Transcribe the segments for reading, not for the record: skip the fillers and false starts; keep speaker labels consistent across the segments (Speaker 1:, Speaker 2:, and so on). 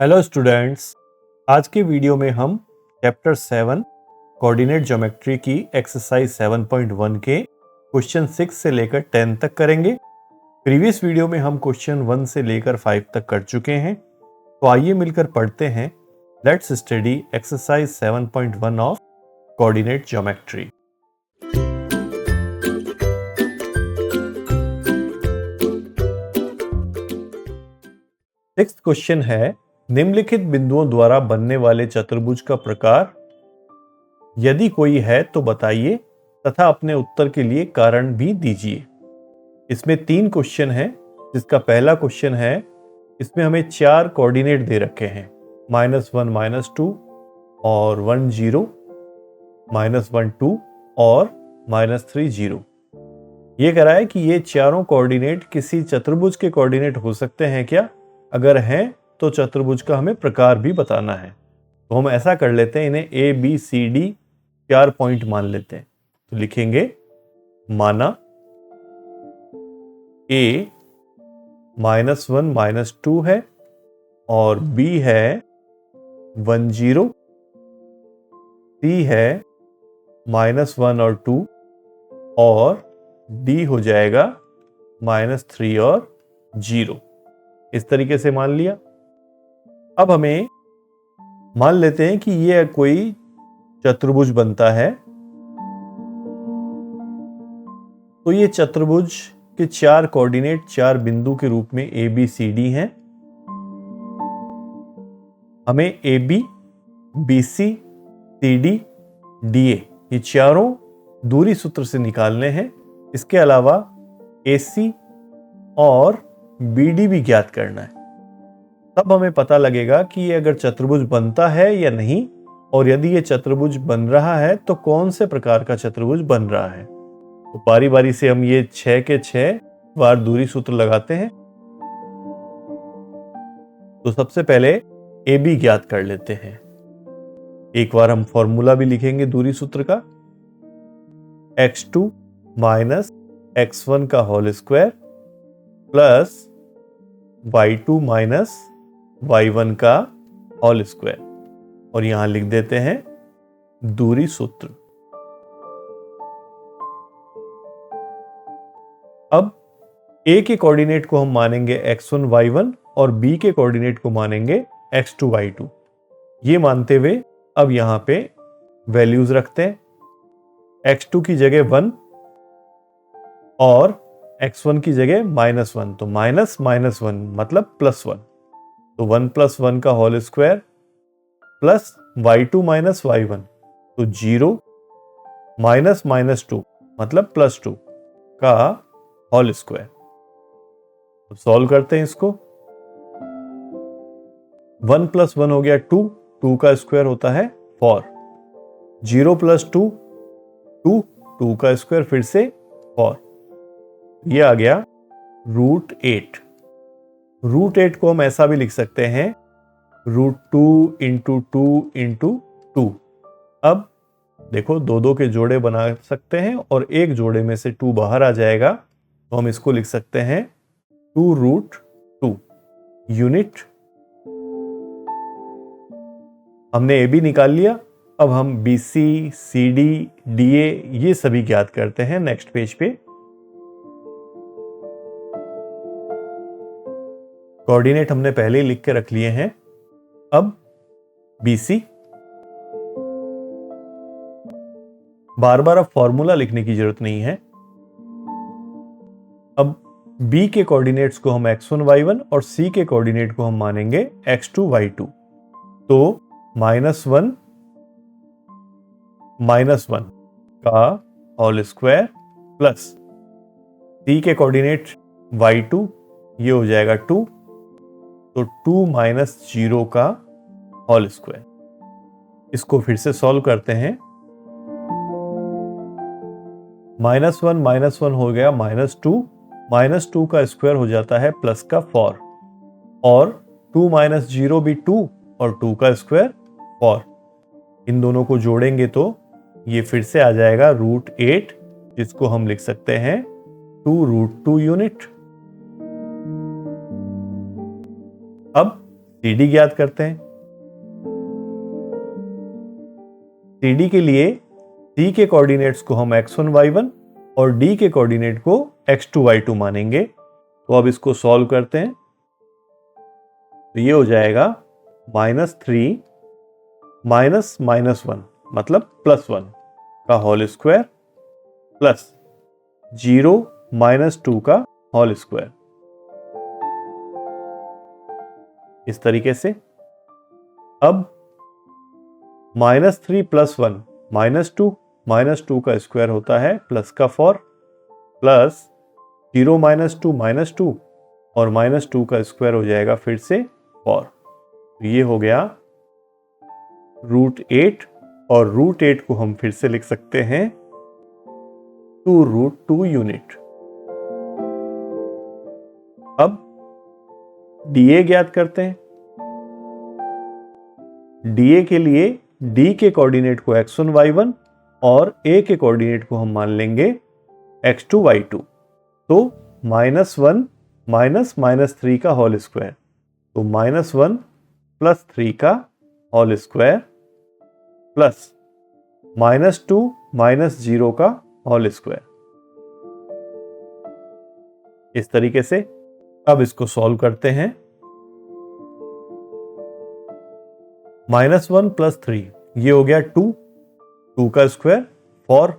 Speaker 1: Hello students, आज के video में हम चैप्टर 7 कोऑर्डिनेट ज्योमेट्री की एक्सरसाइज 7.1 के क्वेश्चन 6 से लेकर 10 तक करेंगे। प्रीवियस वीडियो में हम क्वेश्चन 1 से लेकर 5 तक कर चुके हैं, तो आइए मिलकर पढ़ते हैं। Let's study exercise 7.1 of coordinate geometry. Sixth question है, निम्नलिखित बिंदुओं द्वारा बनने वाले चतुर्भुज का प्रकार यदि कोई है तो बताइए तथा अपने उत्तर के लिए कारण भी दीजिए। इसमें 3 क्वेश्चन है। जिसका पहला क्वेश्चन है, इसमें हमें 4 कोऑर्डिनेट दे रखे हैं, -1 -2 और 1 0, -1 2 और -3 0। ये कह रहा है कि ये चारों कोऑर्डिनेट किसी चतुर्भुज के कोऑर्डिनेट हो सकते हैं क्या? अगर हैं तो चतुर्भुज का हमें प्रकार भी बताना है। तो हम ऐसा कर लेते हैं, इन्हें A B C D 4 point मान लेते हैं। तो लिखेंगे, माना ए -1 -2 है और बी है 1 0, सी है -1 और 2 और डी हो जाएगा -3 और 0। इस तरीके से मान लिया। अब हमें मान लेते हैं कि यह कोई चतुर्भुज बनता है। तो ये चतुर्भुज के 4 कोऑर्डिनेट 4 बिंदु के रूप में ए बी सी डी हैं। हमें A B, B C, C D, D A ये चारों दूरी सूत्र से निकालने हैं। इसके अलावा ए सी और बी डी भी ज्ञात करना है। तब हमें पता लगेगा कि ये अगर चतुर्भुज बनता है या नहीं, और यदि ये चतुर्भुज बन रहा है तो कौन से प्रकार का चतुर्भुज बन रहा है। तो बारी बारी से हम ये 6 के 6 बार दूरी सूत्र लगाते हैं। तो सबसे पहले ए बी ज्ञात कर लेते हैं। एक बार हम फॉर्मूला भी लिखेंगे दूरी सूत्र का, x2 - x1 का whole square plus y2 - y1 का होल स्क्वायर, और यहां लिख देते हैं दूरी सूत्र। अब a के कोऑर्डिनेट को हम मानेंगे x1 y1 और b के कोऑर्डिनेट को मानेंगे x2 y2। ये मानते हुए अब यहां पे वैल्यूज रखते हैं। x2 की जगह 1 और x1 की जगह -1, तो -1 मतलब +1। तो 1 + 1 का whole square plus y2 - y1, तो 0 -2 मतलब +2 का होल स्क्वायर। तो सॉल्व करते हैं इसको। 1 + 1 हो गया 2, 2 का स्क्वायर होता है 4। 0 + 2 2, 2 का स्क्वायर फिर से 4। ये आ गया √8। √8 को हम ऐसा भी लिख सकते हैं, √2 × 2 × 2। अब देखो, 2 के जोड़े बना सकते हैं और एक जोड़े में से 2 बाहर आ जाएगा, तो हम इसको लिख सकते हैं 2√2 यूनिट। हमने ए बी निकाल लिया। अब हम B C, C D, D A ये सभी ज्ञात करते हैं नेक्स्ट पेज पे। कोऑर्डिनेट हमने पहले ही लिख के रख लिए हैं। अब BC, बार बार अब फॉर्मूला लिखने की जरूरत नहीं है। अब B के कोऑर्डिनेट्स को हम x1 y1 और C के कोऑर्डिनेट को हम मानेंगे x2 y2। तो -1 -1 का होल स्क्वायर प्लस C के कोऑर्डिनेट y2, ये हो जाएगा 2, तो 2 - 0 का होल स्क्वायर। इसको फिर से सॉल्व करते हैं। -1 -1 हो गया -2, -2 का स्क्वायर हो जाता है प्लस का 4, और 2 - 0 भी 2 और 2 का स्क्वायर 4। इन दोनों को जोड़ेंगे तो ये फिर से आ जाएगा √8, जिसको हम लिख सकते हैं 2√2 यूनिट। अब CD ज्ञात करते हैं। CD के लिए C के कोऑर्डिनेट्स को हम x1 y1 और D के कोऑर्डिनेट को x2 y2 मानेंगे। तो अब इसको सॉल्व करते हैं। तो ये हो जाएगा -3 -1 मतलब +1 का होल स्क्वायर प्लस 0 -2 का होल स्क्वायर। इस तरीके से अब -3 + 1 -2 का स्क्वायर होता है प्लस का 4 प्लस 0 -2 और -2 का स्क्वायर हो जाएगा फिर से 4। तो ये हो गया √8 और √8 को हम फिर से लिख सकते हैं 2√2 यूनिट। अब DA ज्ञात करते हैं। DA के लिए D के कोऑर्डिनेट को x1 y1 और A के कोऑर्डिनेट को हम मान लेंगे x2 y2। तो -1 -3 का होल स्क्वायर, तो -1 + 3 का होल स्क्वायर प्लस -2 -0 का होल स्क्वायर। इस तरीके से अब इसको सॉल्व करते हैं। -1 + 3 ये हो गया 2 का स्क्वायर 4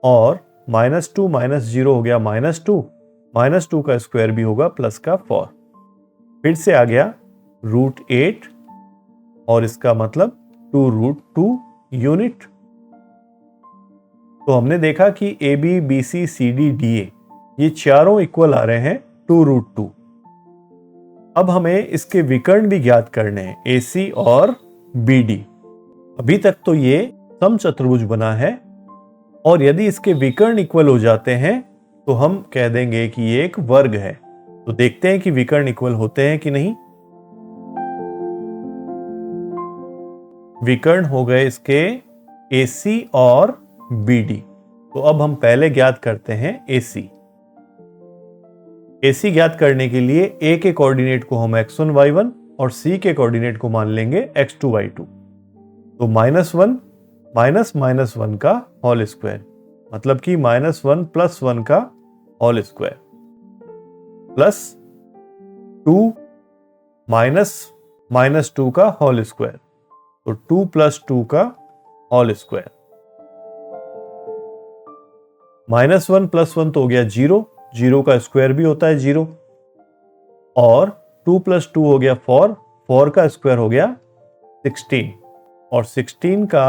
Speaker 1: और -2 -0 हो गया -2 का स्क्वायर भी होगा प्लस का 4। फिर से आ गया √8 और इसका मतलब 2√2 यूनिट। तो हमने देखा कि AB BC CD DA ये चारों इक्वल आ रहे हैं 2√2। अब हमें इसके विकर्ण भी ज्ञात करने हैं AC और BD। अभी तक तो ये समचतुर्भुज बना है और यदि इसके विकर्ण इक्वल हो जाते हैं तो हम कह देंगे कि ये एक वर्ग है। तो देखते हैं कि विकर्ण इक्वल होते हैं कि नहीं। विकर्ण हो गए इसके AC और BD। तो अब हम पहले ज्ञात करते हैं AC। AC ज्ञात करने के लिए A के कोऑर्डिनेट को हम x1 y1 और C के कोऑर्डिनेट को मान लेंगे x2 y2। तो -1 -1 का होल स्क्वायर मतलब कि -1 + 1 का होल स्क्वायर प्लस 2 -2 का होल स्क्वायर, तो 2 + 2 का होल स्क्वायर। -1 + 1 तो हो गया 0 का स्क्वायर भी होता है 0 और 2 + 2 हो गया 4 का स्क्वायर हो गया 16 और 16 का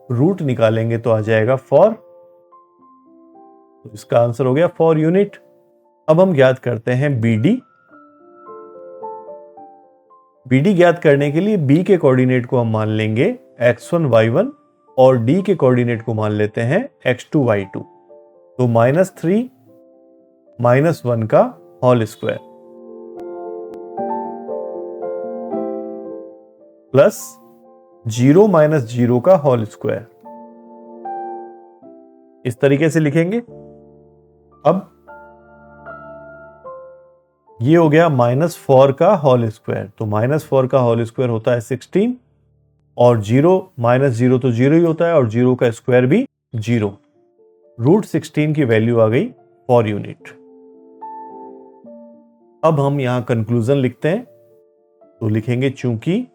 Speaker 1: रूट निकालेंगे तो आ जाएगा 4। तो इसका आंसर हो गया 4 यूनिट। अब हम ज्ञात करते हैं BD। BD ज्ञात करने के लिए B के कोऑर्डिनेट को हम मान लेंगे x1 y1 और D के कोऑर्डिनेट को मान लेते हैं x2 y2। तो -3 -1 का होल स्क्वायर प्लस 0 -0 का होल स्क्वायर। इस तरीके से लिखेंगे। अब ये हो गया -4 का होल स्क्वायर, तो -4 का होल स्क्वायर होता है 16 और 0 -0 तो 0 ही होता है और 0 का स्क्वायर भी 0। √16 की वैल्यू आ गई 4 यूनिट। अब हम यहां कंक्लूजन लिखते हैं। तो लिखेंगे चूंकि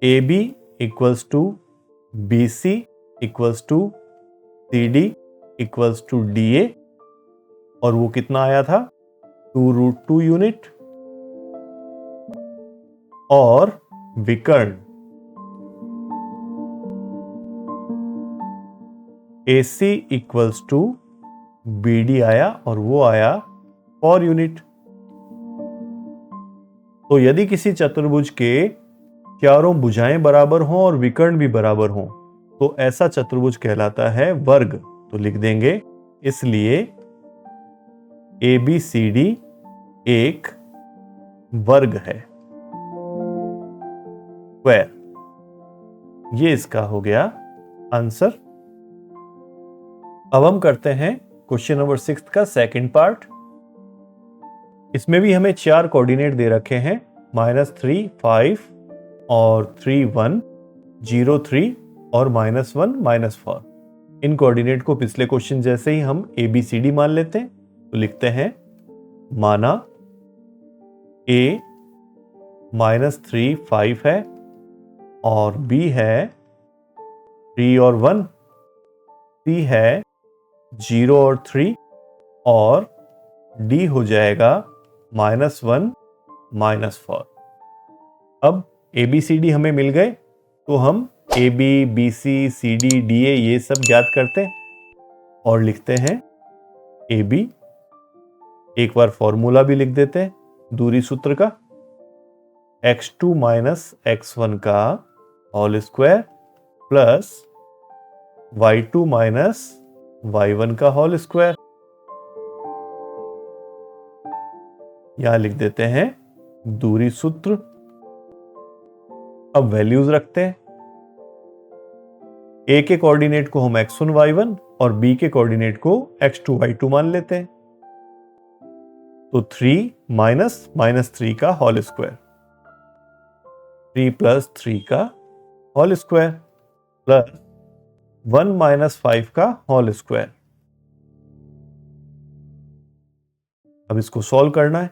Speaker 1: AB = BC = CD = DA और वो कितना आया था 2√2 यूनिट और विकर्ण AC = BD आया और वो आया 4 यूनिट। तो यदि किसी चतुर्भुज के चारों भुजाएं बराबर हों और विकर्ण भी बराबर हों तो ऐसा चतुर्भुज कहलाता है वर्ग। तो लिख देंगे इसलिए ABCD एक वर्ग है, स्क्वायर। ये इसका हो गया आंसर। अब हम करते हैं क्वेश्चन नंबर 6 का सेकंड पार्ट। इसमें भी हमें 4 कोऑर्डिनेट दे रखे हैं -3 5 और 3 1 0 3 और -1 -4। इन कोऑर्डिनेट को पिछले क्वेश्चन जैसे ही हम ABCD मान लेते हैं। तो लिखते हैं माना A -3 5 है और B है 3 और 1, C है 0 और 3 और D हो जाएगा -1 -4। अब ABCD हमें मिल गए तो हम AB BC CD DA ये सब ज्ञात करते हैं और लिखते हैं AB। एक बार फॉर्मूला भी लिख देते हैं दूरी सूत्र का, x2 - x1 का whole square plus y2 - y1 का होल स्क्वायर। यहां लिख देते हैं दूरी सूत्र। अब वैल्यूज रखते हैं। A के कोऑर्डिनेट को हम x1 y1 और B के कोऑर्डिनेट को x2 y2 मान लेते हैं। तो 3 - -3 का होल स्क्वायर, 3 + 3 का होल स्क्वायर प्लस 1 - 5 का होल स्क्वायर। अब इसको सॉल्व करना है।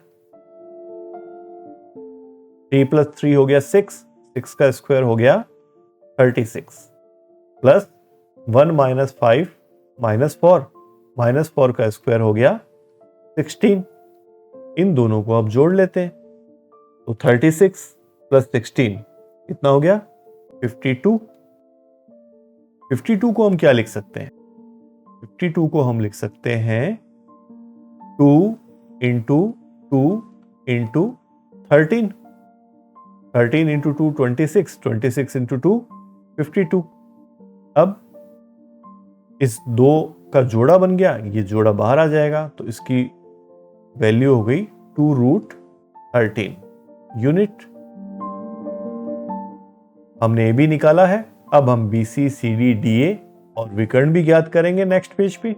Speaker 1: 3 + 3 हो गया 6, 6 का स्क्वायर हो गया 36 प्लस 1 - 5 -4, -4 का स्क्वायर हो गया 16। इन दोनों को अब जोड़ लेते हैं। तो 36 + 16 कितना हो गया 52। 52 को हम क्या लिख सकते हैं? 52 को हम लिख सकते हैं 2 × 2 × 13, 13 × 2 26, 26 × 2 52। अब इस दो का जोड़ा बन गया, ये जोड़ा बाहर आ जाएगा तो इसकी वैल्यू हो गई 2√13 यूनिट। हमने AB निकाला है। अब हम BC CD DA और विकर्ण भी ज्ञात करेंगे नेक्स्ट पेज पे।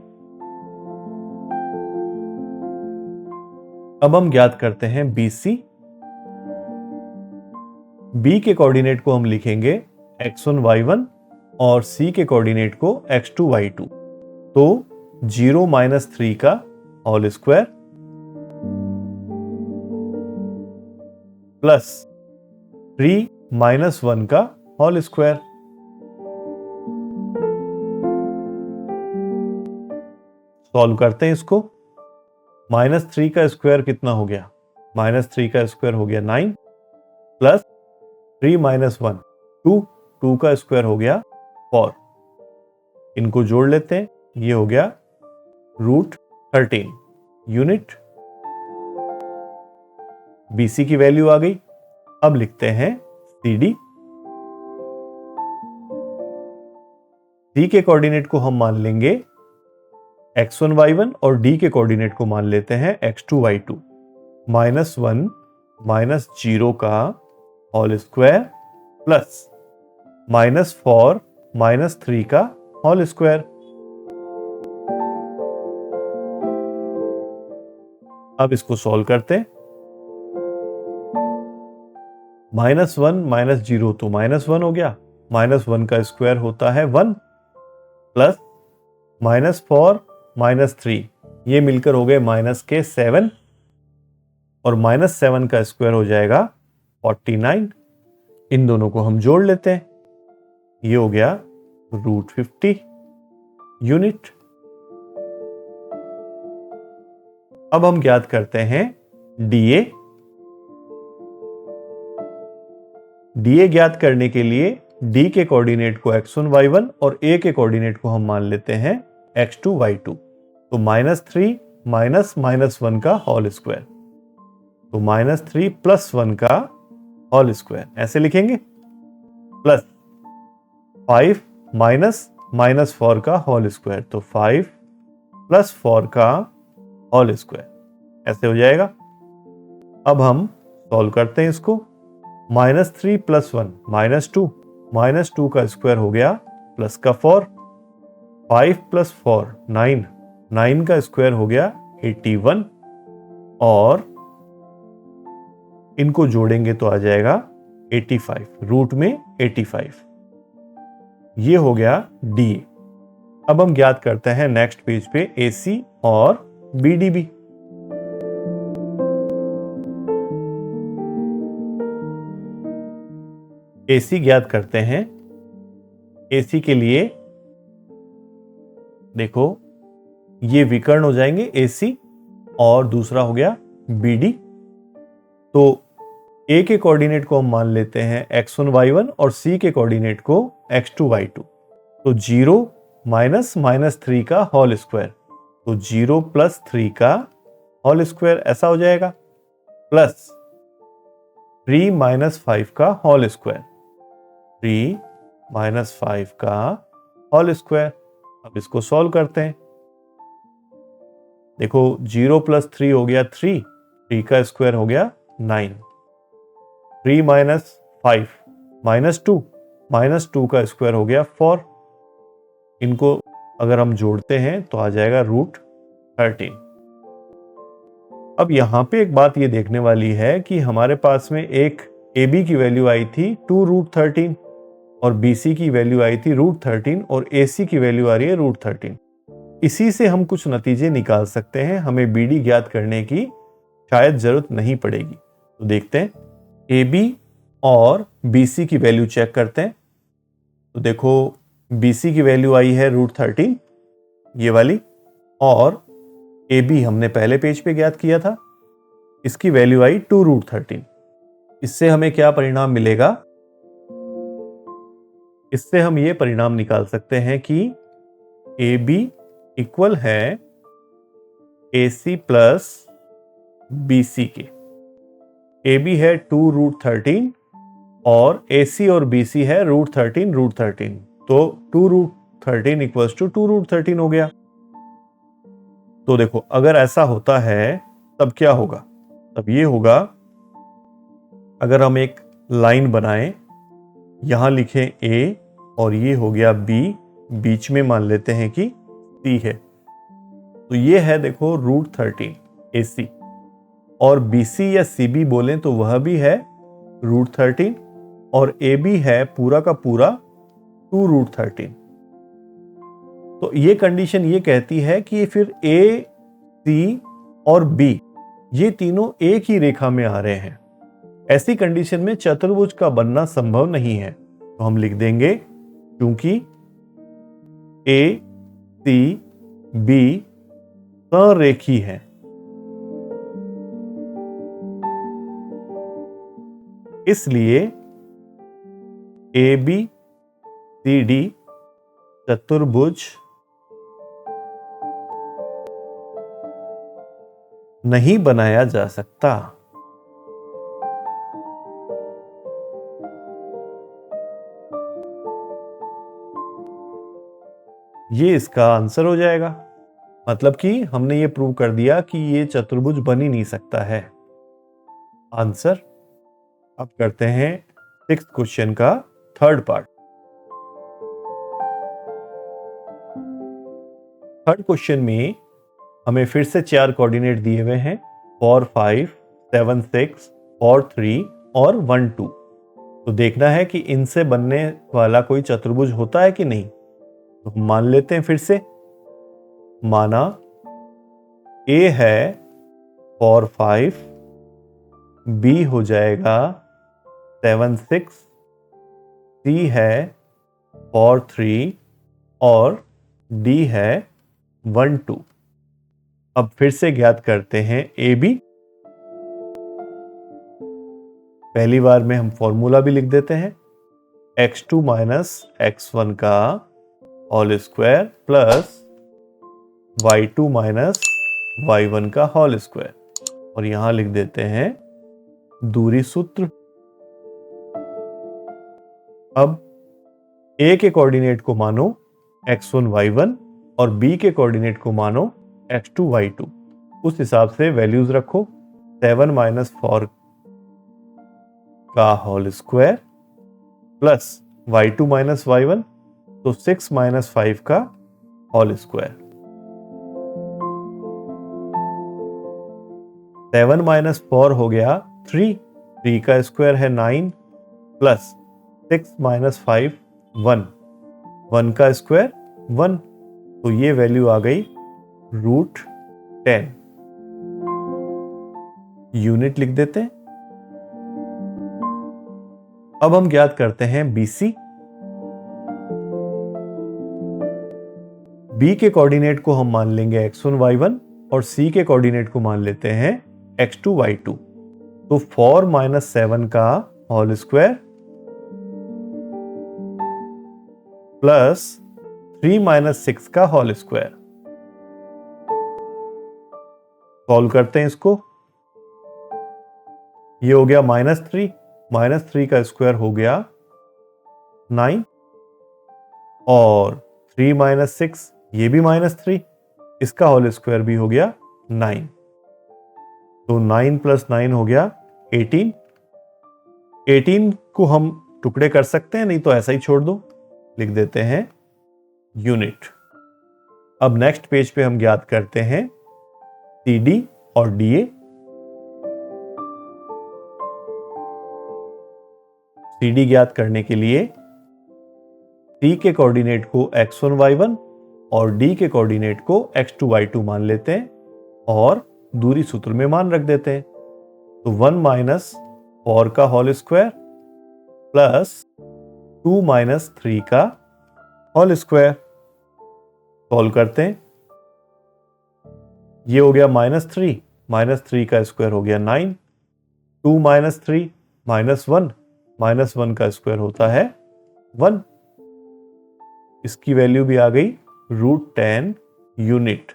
Speaker 1: अब हम ज्ञात करते हैं BC। B के कोऑर्डिनेट को हम लिखेंगे x1 y1 और C के कोऑर्डिनेट को x2 y2। तो 0 - 3 का होल स्क्वायर प्लस 3 - 1 का होल स्क्वायर। सॉल्व करते हैं इसको। -3 का स्क्वायर कितना हो गया? -3 का स्क्वायर हो गया 9 प्लस 3 - 1 2, 2 का स्क्वायर हो गया 4। इनको जोड़ लेते हैं, ये हो गया √13 यूनिट। BC की वैल्यू आ गई। अब लिखते हैं CD। C के कोऑर्डिनेट को हम मान लेंगे x1 y1 और D के कोऑर्डिनेट को मान लेते हैं x2 y2। -1 - 0 का होल स्क्वायर प्लस -4 - 3 का होल स्क्वायर। अब इसको सॉल्व करते हैं। -1 - 0 तो -1 हो गया, -1 का स्क्वायर होता है 1 प्लस -4 - 3 ये मिलकर हो गए -7 और -7 का स्क्वायर हो जाएगा 49। इन दोनों को हम जोड़ लेते हैं, ये हो गया √50 यूनिट। अब हम ज्ञात करते हैं DA। DA ज्ञात करने के लिए D के कोऑर्डिनेट को x1 y1 और A के कोऑर्डिनेट को हम मान लेते हैं x2 y2। तो -3 - -1 का होल स्क्वायर, तो -3 + 1 का होल स्क्वायर ऐसे लिखेंगे, प्लस 5 - -4 का होल स्क्वायर, तो 5 + 4 का होल स्क्वायर ऐसे हो जाएगा। अब हम सॉल्व करते हैं इसको। -3 + 1 -2, -2 का स्क्वायर हो गया प्लस का 4, 5 + 4 9, 9 का स्क्वायर हो गया 81 और इनको जोड़ेंगे तो आ जाएगा 85, रूट में 85। ये हो गया डी। अब हम ज्ञात करते हैं नेक्स्ट पेज पे AC और BDB। AC ज्ञात करते हैं। AC के लिए देखो ये विकर्ण हो जाएंगे AC और दूसरा हो गया BD। तो A के कोऑर्डिनेट को हम मान लेते हैं x1 y1 और C के कोऑर्डिनेट को x2 y2। तो 0 माइनस 3 का होल स्क्वायर, तो 0 प्लस 3 का होल स्क्वायर ऐसा हो जाएगा, प्लस 3 माइनस 5 का होल स्क्वायर, 3 माइनस 5 का होल स्क्वायर। अब इसको सॉल्व करते हैं। देखो 0 प्लस 3 हो गया 3, 3 का स्क्वायर हो गया 9, 3 माइनस 5 माइनस 2 का स्क्वायर हो गया 4। इनको अगर हम जोड़ते हैं तो आ जाएगा √13। अब यहां पे एक बात ये देखने वाली है कि हमारे पास में एक AB की वैल्यू आई थी 2√13 और BC की वैल्यू आई थी √13 और AC की वैल्यू आ रही है √13। इसी से हम कुछ नतीजे निकाल सकते हैं, हमें BD ज्ञात करने की शायद जरूरत नहीं पड़ेगी। तो देखते हैं AB और BC की वैल्यू चेक करते हैं। तो देखो BC की वैल्यू आई है √13 ये वाली, और AB हमने पहले पेज पे ज्ञात किया था, इसकी वैल्यू आई 2√13। इससे हमें क्या परिणाम मिलेगा? इससे हम ये परिणाम निकाल सकते हैं कि AB इक्वल है AC प्लस BC के। AB है 2√13 और AC और BC है √13। तो 2√13 इक्वल्स टू 2√13 हो गया। तो देखो अगर ऐसा होता है तब क्या होगा? तब ये होगा, अगर हम एक लाइन बनाएं, यहां लिखें A और ये हो गया B, बीच में मान लेते हैं कि C है, तो ये है देखो √13 AC, और BC या CB बोलें तो वह भी है √13 और AB है पूरा का पूरा 2√13। तो ये कंडीशन ये कहती है कि फिर A, C और B ये तीनों एक ही रेखा में आ रहे हैं। ऐसी कंडीशन में चतुर्भुज का बनना संभव नहीं है। तो हम लिख देंगे क्योंकि A, C, B सरेखी है। इसलिए AB CD चतुर्भुज नहीं बनाया जा सकता। ये इसका आंसर हो जाएगा। मतलब कि हमने ये प्रूव कर दिया कि ये चतुर्भुज बन ही नहीं सकता है। आंसर। अब करते हैं 6th क्वेश्चन का थर्ड पार्ट। थर्ड क्वेश्चन में हमें फिर से 4 कोऑर्डिनेट दिए हुए हैं, 4, 5, 7, 6, 4, 3 और 1, 2। तो देखना है कि इनसे बनने वाला कोई चतुर्भुज होता है कि नहीं। तो हम मान लेते हैं फिर से। माना A है 4, 5, B हो जाएगा 7, 6, C है 4, 3 और D है 1, 2। अब फिर से ज्ञात करते हैं AB। पहली बार में हम फॉर्मूला भी लिख देते हैं, x2 माइनस x1 का whole square plus y2 minus y1 का होल स्क्वायर, और यहां लिख देते हैं दूरी सूत्र। अब A के कोऑर्डिनेट को मानो x1 y1 और B के कोऑर्डिनेट को मानो x2 y2। उस हिसाब से वैल्यूज रखो, 7 माइनस 4 का whole square plus y2 minus y1, तो 6 माइनस 5 का होल स्क्वायर। 7 माइनस 4 हो गया 3, 3 का स्क्वायर है 9 प्लस 6 माइनस 5 1, 1 का स्क्वायर 1, तो ये वैल्यू आ गई √10। यूनिट लिख देते हैं। अब हम ज्ञात करते हैं BC। B के कोऑर्डिनेट को हम मान लेंगे x1 y1 और C के कोऑर्डिनेट को मान लेते हैं x2 y2। तो 4 माइनस 7 का होल स्क्वायर प्लस 3 माइनस 6 का होल स्क्वायर। सॉल्व करते हैं इसको। ये हो गया -3, -3 का स्क्वायर हो गया 9 और 3 माइनस 6 ये भी -3, इसका होल स्क्वायर भी हो गया 9। तो 9 प्लस 9 हो गया 18। 18 को हम टुकड़े कर सकते हैं, नहीं तो ऐसा ही छोड़ दो। लिख देते हैं यूनिट। अब नेक्स्ट पेज पे हम ज्ञात करते हैं CD और DA। CD ज्ञात करने के लिए C के कोऑर्डिनेट को x1 y1 और D के कोऑर्डिनेट को x2 y2 मान लेते हैं और दूरी सूत्र में मान रख देते हैं। तो 1 माइनस 4 का होल स्क्वायर प्लस 2 माइनस 3 का होल स्क्वायर। सॉल्व करते हैं। ये हो गया -3, -3 का स्क्वायर हो गया 9, 2 माइनस 3 -1, -1 का स्क्वायर होता है 1। इसकी वैल्यू भी आ गई √10 यूनिट।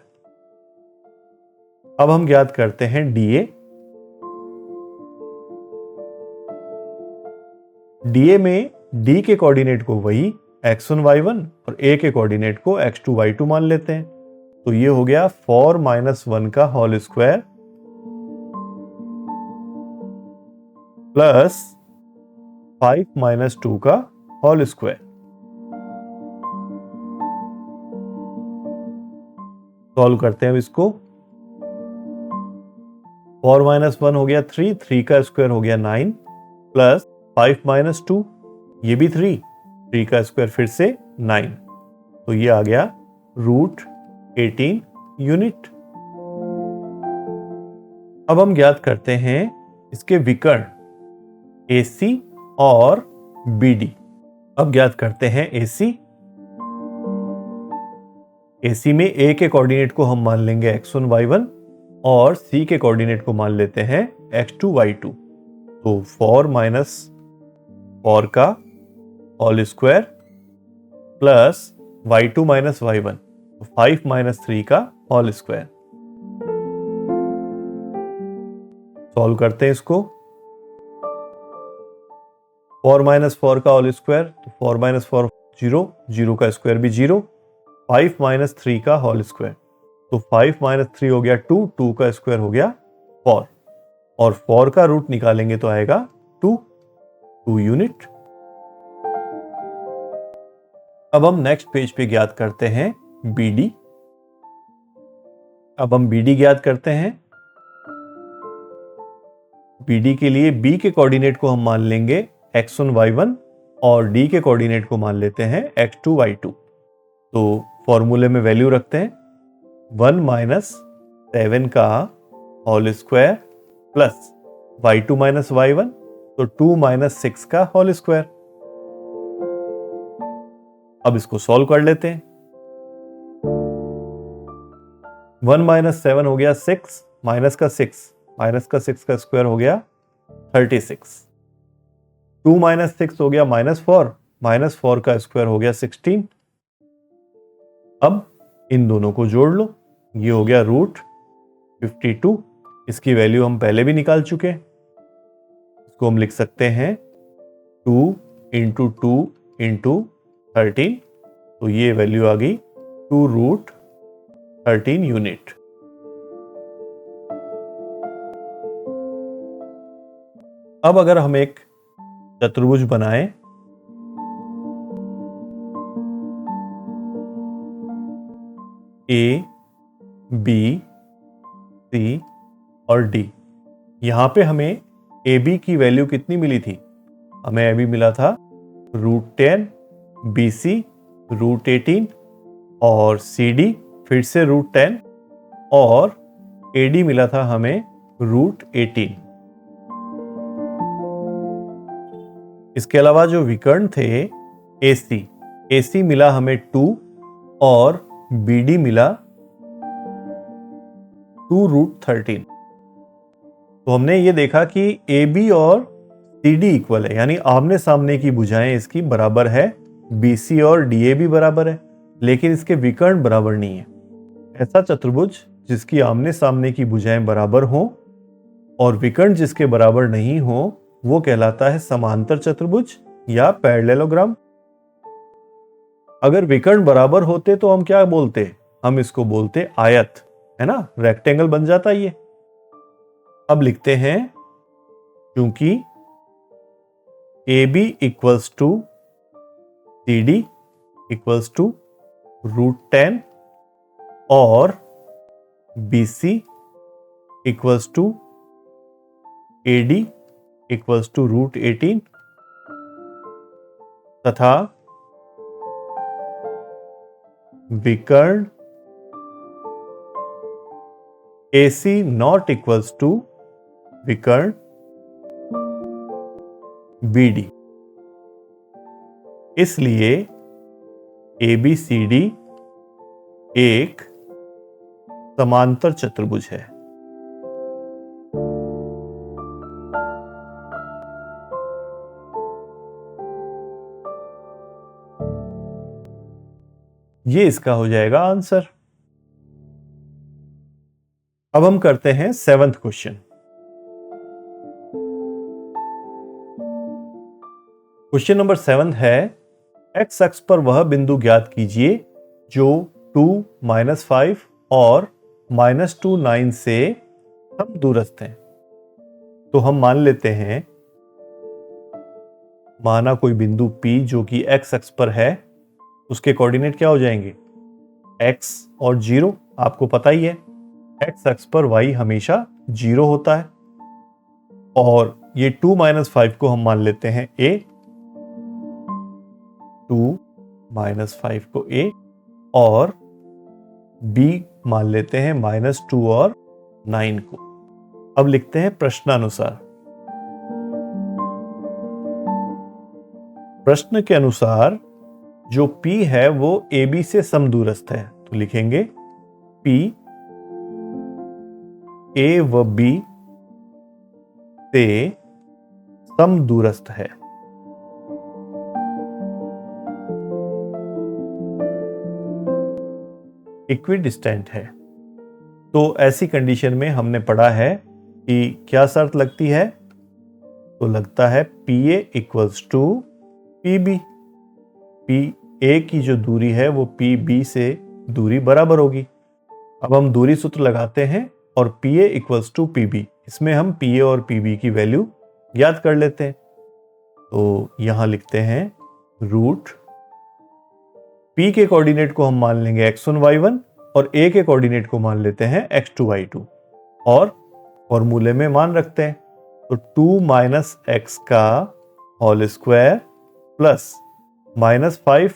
Speaker 1: अब हम ज्ञात करते हैं DA। DA में D के कोऑर्डिनेट को वही x1 y1 और A के कोऑर्डिनेट को x2 y2 मान लेते हैं। तो ये हो गया 4 माइनस 1 का होल स्क्वायर प्लस 5 माइनस 2 का होल स्क्वायर। सॉल्व करते हैं अब इसको। 4 माइनस 1 हो गया 3, 3 का स्क्वायर हो गया 9 प्लस 5 माइनस 2 ये भी 3, 3 का स्क्वायर फिर से 9। तो ये आ गया √18 यूनिट। अब हम ज्ञात करते हैं इसके विकर्ण AC और BD। अब ज्ञात करते हैं AC। AC में A के कोऑर्डिनेट को हम मान लेंगे x1 y1 और C के कोऑर्डिनेट को मान लेते हैं x2 y2। तो 4 माइनस 4 का whole square plus y2 minus y1, 5 minus 3 का होल स्क्वायर। सॉल्व करते हैं इसको। 4 माइनस 4 का होल स्क्वायर, तो 4 माइनस 4 0, 0 का स्क्वायर भी 0, 5 माइनस 3 का होल स्क्वायर। तो 5 माइनस 3 हो गया 2, 2 का स्क्वायर हो गया 4 और 4 का रूट निकालेंगे तो आएगा 2 यूनिट। अब हम नेक्स्ट पेज पे ज्ञात करते हैं BD। अब हम BD ज्ञात करते हैं। BD के लिए B के कोऑर्डिनेट को हम मान लेंगे x1 y1 और D के कोऑर्डिनेट को मान लेते हैं x2 y2। तो फॉर्मूले में वैल्यू रखते हैं। 1 माइनस 7 का whole square plus y2 minus y1, तो 2 माइनस 6 का होल स्क्वायर। अब इसको सॉल्व कर लेते हैं। 1 माइनस 7 हो गया 6, माइनस का 6 का स्क्वायर हो गया 36। 2 माइनस 6 हो गया -4, -4 का स्क्वायर हो गया 16। अब इन दोनों को जोड़ लो, ये हो गया √52। इसकी वैल्यू हम पहले भी निकाल चुके हैं। इसको हम लिख सकते हैं 2 इंटू 2 इंटू 13। तो ये वैल्यू आ गई 2√13 यूनिट। अब अगर हम एक चतुर्भुज बनाएं, A, B, C और D। यहां पे हमें ए बी की वैल्यू कितनी मिली थी? हमें ए बी मिला था √10, बी सी √18 और सी डी फिर से √10 और ए डी मिला था हमें √18। इसके अलावा जो विकर्ण थे ए सी मिला हमें 2 और बी डी मिला 2√13। तो हमने ये देखा कि ए बी और सी डी इक्वल है, यानी आमने सामने की भुजाएं इसकी बराबर है, बी सी और डी ए भी बराबर है, लेकिन इसके विकर्ण बराबर नहीं है। ऐसा चतुर्भुज जिसकी आमने सामने की भुजाएं बराबर हों और विकर्ण जिसके बराबर नहीं हो वो कहलाता है समांतर चतुर्भुज या पैरेललोग्राम। अगर विकर्ण बराबर होते तो हम क्या बोलते? हम इसको बोलते आयत, है ना, रेक्टेंगल बन जाता ये। अब लिखते हैं क्योंकि A B equals to C D equals to √10 और B C equals to A D equals to √18 तथा विकर्ण A C not equals to विकर्ण बी डी। इसलिए ए बी सी डी एक समांतर चतुर्भुज है। ये इसका हो जाएगा आंसर। अब हम करते हैं 7th क्वेश्चन। क्वेश्चन नंबर 7 है, एक्स अक्ष पर वह बिंदु ज्ञात कीजिए जो 2, -5 और -2, 9 से सम दूरस्थ हैं। तो हम मान लेते हैं, माना कोई बिंदु P जो कि एक्स अक्ष पर है, उसके कोऑर्डिनेट क्या हो जाएंगे? x और 0। आपको पता ही है एक्स अक्ष पर y हमेशा 0 होता है। और ये 2, -5 को हम मान लेते हैं a, 2, -5 को a और b मान लेते हैं -2 और 9 को। अब लिखते हैं प्रश्नानुसार। प्रश्न के अनुसार जो P है वो AB से समदूरस्थ है, तो लिखेंगे P A व B से समदूरस्थ है। इक्विडिस्टेंट है। तो ऐसी कंडीशन में हमने पढ़ा है कि क्या शर्त लगती है? तो लगता है PA equals to PB। PA की जो दूरी है वो PB से दूरी बराबर होगी। अब हम दूरी सूत्र लगाते हैं और PA इक्वल्स टू PB, इसमें हम PA और PB की वैल्यू ज्ञात कर लेते हैं। तो यहां लिखते हैं रूट P के कोऑर्डिनेट को हम मान लेंगे x1 y1 और A के कोऑर्डिनेट को मान लेते हैं x2 y2 और फॉर्मूले में मान रखते हैं। तो 2 - x का होल स्क्वायर प्लस -5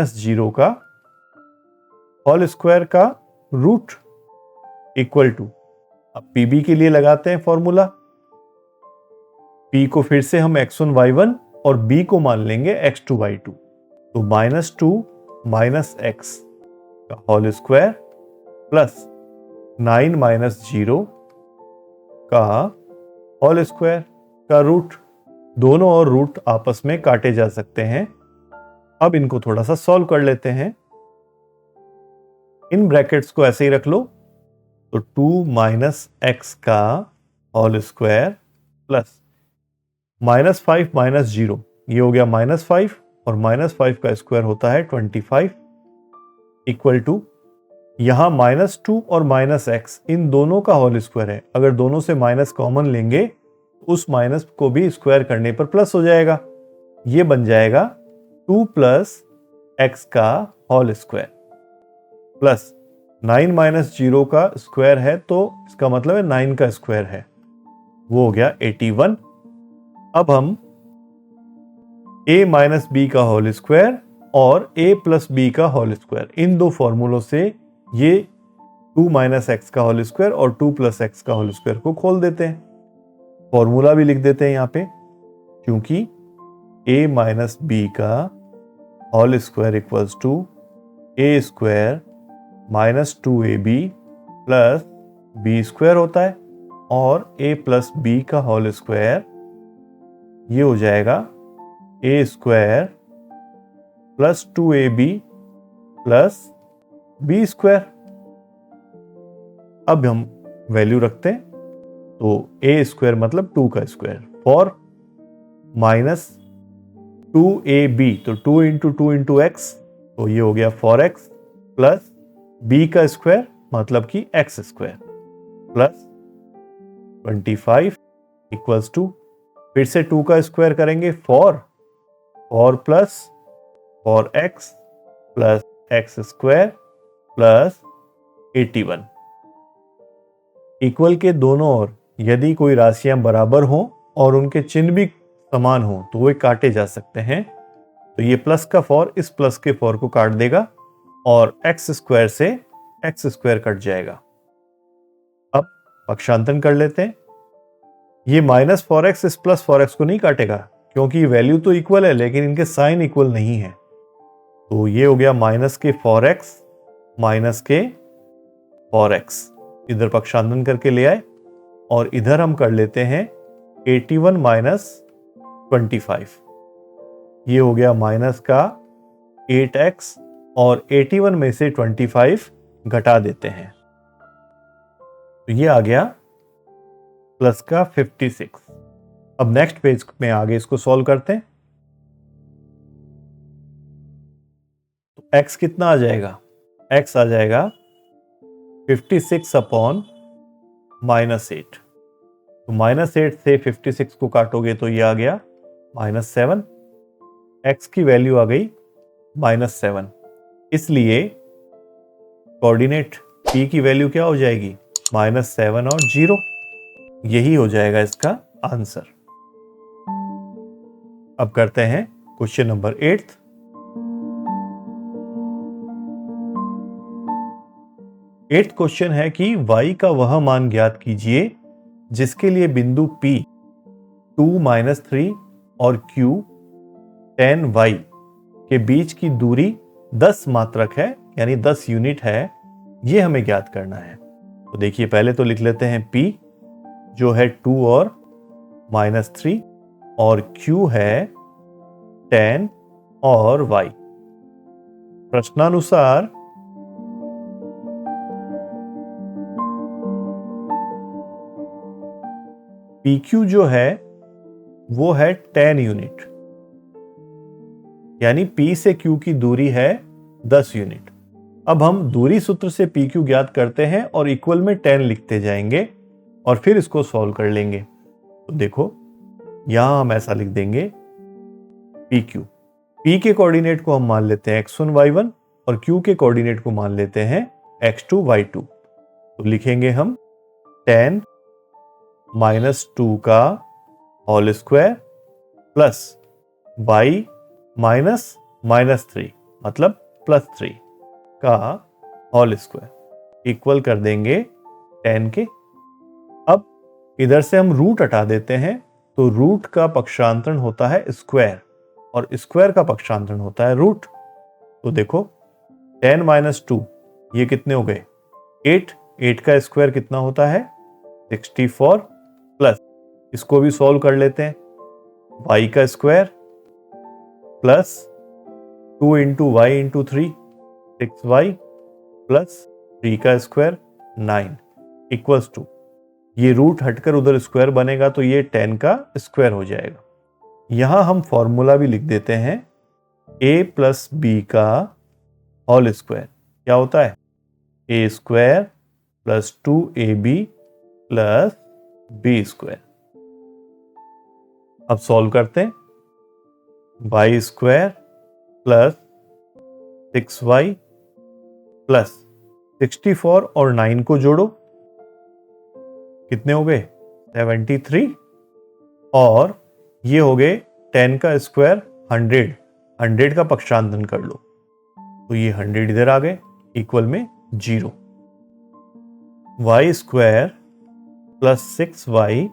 Speaker 1: - 0 का होल स्क्वायर का रूट इक्वल टू, अब PB के लिए लगाते हैं फॉर्मूला। P को फिर से हम x1 y1 और B को मान लेंगे x2 y2। तो -2 - x का होल स्क्वायर प्लस 9 - 0 का होल स्क्वायर का रूट। दोनों और रूट आपस में काटे जा सकते हैं। अब इनको थोड़ा सा सॉल्व कर लेते हैं। इन ब्रैकेट्स को ऐसे ही रख लो। तो 2 - x का होल स्क्वायर प्लस -5 - 0, ये हो गया -5 और -5 का स्क्वायर होता है 25 इक्वल टू, यहां -2 और -x इन दोनों का होल स्क्वायर है। अगर दोनों से माइनस कॉमन लेंगे उस माइनस को भी स्क्वायर करने पर प्लस हो जाएगा। ये बन जाएगा 2 + x का होल स्क्वायर प्लस 9 - 0 का स्क्वायर है, तो इसका मतलब है 9 का स्क्वायर है। वो हो गया 81। अब हम a माइनस बी का होल स्क्वायर और a प्लस बी का होल स्क्वायर, इन दो फॉर्मूलों से ये 2 माइनस एक्स का होल स्क्वायर और 2 प्लस एक्स का होल स्क्वायर को खोल देते हैं। फॉर्मूला भी लिख देते हैं यहाँ पे, क्योंकि a माइनस बी का whole square equals to A square minus 2ab plus B square होता है, और a प्लस बी का होल स्क्वायर ये हो जाएगा A square plus 2ab plus B square. अब हम वैल्यू रखते हैं, तो ए स्क्वायर मतलब 2 का स्क्वायर, फॉर माइनस 2ab तो 2 इंटू 2 इंटू एक्स, तो ये हो गया 4x प्लस b का स्क्वायर मतलब कि x square plus 25 equals to, फिर से 2 का स्क्वायर करेंगे 4 plus 4x plus x square plus 81। Equal के दोनों ओर यदि कोई राशियां बराबर हों और उनके चिन्ह भी समान हों तो वे काटे जा सकते हैं। तो ये प्लस का 4 इस प्लस के 4 को काट देगा और एक्स स्क्वायर से एक्स स्क्वायर कट जाएगा। अब पक्षांतरण कर लेते हैं। ये माइनस 4x इस प्लस 4x को नहीं काटेगा, क्योंकि वैल्यू तो इक्वल है लेकिन इनके साइन इक्वल नहीं है। तो ये हो गया माइनस के 4x माइनस के 4x, इधर पक्षांतरण करके ले आए, और इधर हम कर लेते हैं 81 माइनस 25, ये हो गया माइनस का 8x, और 81 में से 25 घटा देते हैं, तो ये आ गया प्लस का 56। अब नेक्स्ट पेज में आगे इसको सॉल्व करते हैं। तो x कितना आ जाएगा, x आ जाएगा 56 अपॉन -8। तो -8 से 56 को काटोगे तो ये आ गया -7, x की वैल्यू आ गई -7, इसलिए कोऑर्डिनेट p की वैल्यू क्या हो जाएगी, -7 और 0, यही हो जाएगा इसका आंसर। अब करते हैं क्वेश्चन नंबर 8। एट्थ क्वेश्चन है कि y का वह मान ज्ञात कीजिए जिसके लिए बिंदु P 2-3 और Q 10y के बीच की दूरी 10 मात्रक है, यानी 10 यूनिट है, ये हमें ज्ञात करना है। तो देखिए पहले तो लिख लेते हैं P जो है 2 और -3, और Q है 10 और y। प्रश्नानुसार PQ जो है वो है 10 यूनिट, यानी P से Q की दूरी है 10 यूनिट। अब हम दूरी सूत्र से PQ ज्ञात करते हैं और इक्वल में 10 लिखते जाएंगे और फिर इसको सॉल्व कर लेंगे। तो देखो यहां हम ऐसा लिख देंगे PQ, P के कोऑर्डिनेट को हम मान लेते हैं x1 y1 और Q के कोऑर्डिनेट को मान लेते हैं x2 y2। तो लिखेंगे हम 10 -2 का होल स्क्वायर प्लस y -3 मतलब +3 का होल स्क्वायर इक्वल कर देंगे 10 के। अब इधर से हम रूट हटा देते हैं, तो रूट का पक्षांतरण होता है स्क्वायर और स्क्वायर का पक्षांतरण होता है रूट। तो देखो 10 - 2 ये कितने हो गए 8 का स्क्वायर कितना होता है 64, प्लस इसको भी सॉल्व कर लेते हैं y का square plus 2 × y × 3 6y plus 3 का स्क्वायर 9 इक्वल्स टू, ये रूट हटकर उधर स्क्वायर बनेगा तो ये 10 का स्क्वायर हो जाएगा। यहां हम फॉर्मूला भी लिख देते हैं a + b का होल स्क्वायर क्या होता है a² + 2ab + b²। अब सॉल्व करते हैं y² + 6y प्लस 64 और 9 को जोड़ो, कितने हो गए 73 और ये हो गए 10 का स्क्वायर 100, 100 का पक्षांतरण कर लो तो ये 100 इधर आ गए इक्वल में 0। वाई स्क्वायर प्लस 6y,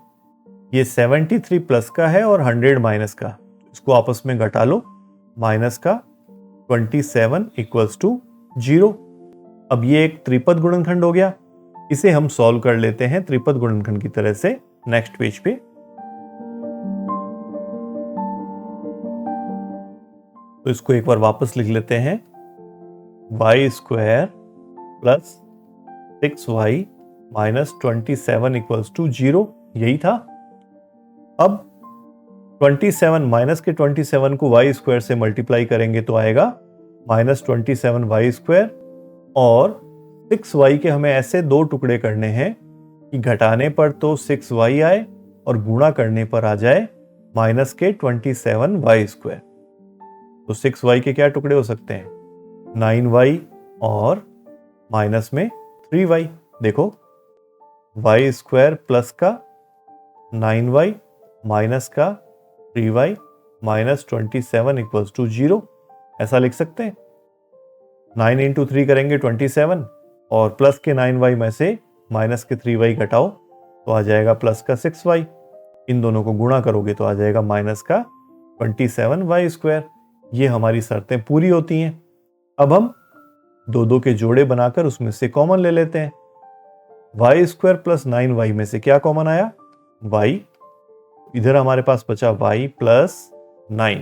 Speaker 1: ये 73 प्लस का है और 100 माइनस का, इसको आपस में घटा लो, माइनस का 27 इक्वल्स टू 0। अब ये एक त्रिपद गुणनखंड हो गया, इसे हम सॉल्व कर लेते हैं त्रिपद गुणनखंड की तरह से नेक्स्ट पेज पे। तो इसको एक बार वापस लिख लेते हैं, y square plus 6y minus 27 equals to 0, यही था। अब 27 माइनस के 27 को वाई स्क्वायर से मल्टीप्लाई करेंगे तो आएगा माइनस 27 वाई स्क्वायर, और 6y के हमें ऐसे दो टुकड़े करने हैं कि घटाने पर तो 6y आए और गुणा करने पर आ जाए माइनस के 27 वाई स्क्वायर। तो 6y के क्या टुकड़े हो सकते हैं, 9y और माइनस में 3y। देखो वाई स्क्वायर प्लस का 9y माइनस का 3y माइनस 27 इक्वल्स टू 0, ऐसा लिख सकते हैं। 9 इंटू 3 करेंगे 27 और प्लस के 9y में से माइनस के 3y घटाओ तो आ जाएगा प्लस का 6y, इन दोनों को गुणा करोगे तो आ जाएगा माइनस का 27 वाई स्क्वायर। ये हमारी शर्तें पूरी होती हैं। अब हम दो दो के जोड़े बनाकर उसमें से कॉमन ले लेते हैं। वाई स्क्वायर प्लस 9y में से क्या कॉमन आया, y, इधर हमारे पास बचा y plus 9,